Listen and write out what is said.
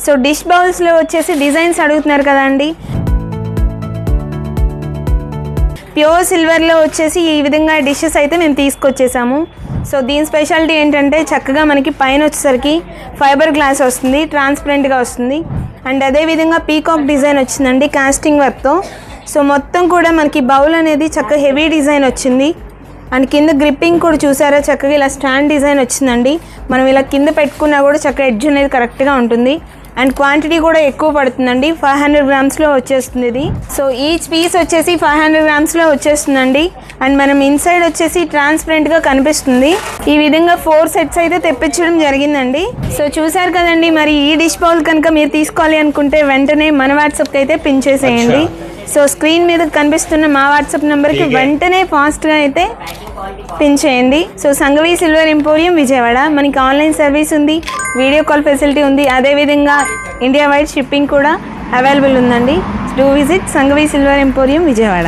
So dish బౌల్స్లో వచ్చేసి designs అడుగుతున్నారు కదండి. ప్యూర్ సిల్వర్లో వచ్చేసి ఈ విధంగా డిషెస్ అయితే మేము తీసుకొచ్చేసాము. సో దీని స్పెషాలిటీ ఏంటంటే చక్కగా మనకి పైన వచ్చేసరికి ఫైబర్ గ్లాస్ వస్తుంది, ట్రాన్స్పరెంట్గా వస్తుంది. అండ్ అదేవిధంగా పీకాక్ డిజైన్ వచ్చిందండి కాస్టింగ్ వర్క్తో. సో మొత్తం కూడా మనకి బౌల్ అనేది చక్కగా హెవీ డిజైన్ వచ్చింది. అండ్ కింద గ్రిప్పింగ్ కూడా చూసారా, చక్కగా ఇలా స్టాండ్ డిజైన్ వచ్చిందండి. మనం ఇలా కింద పెట్టుకున్నా కూడా చక్కగా ఎడ్జ్ అనేది కరెక్ట్గా ఉంటుంది. అండ్ క్వాంటిటీ కూడా ఎక్కువ పడుతుందండి, 500 గ్రామ్స్లో వచ్చేస్తుంది ఇది. సో ఈచ్ పీస్ వచ్చేసి 500 గ్రామ్స్లో వచ్చేస్తుందండి. అండ్ మనం ఇన్సైడ్ వచ్చేసి ట్రాన్స్పరెంట్గా కనిపిస్తుంది. ఈ విధంగా 4 సెట్స్ అయితే తెప్పించడం జరిగిందండి. సో చూసారు కదండి, మరి ఈ డిష్ బౌల్ కనుక మీరు తీసుకోవాలి అనుకుంటే వెంటనే మన వాట్సాప్కి అయితే పిన్ చేసేయండి. సో స్క్రీన్ మీద కనిపిస్తున్న మా వాట్సాప్ నెంబర్కి వెంటనే ఫాస్ట్గా అయితే పిన్ చేయండి. So Sanghavi silver emporium Vijayawada, మనకి ఆన్లైన్ సర్వీస్ ఉంది, వీడియో కాల్ ఫెసిలిటీ ఉంది, అదేవిధంగా ఇండియా వైడ్ షిప్పింగ్ కూడా అవైలబుల్ ఉందండి. Do visit Sanghavi silver emporium Vijayawada.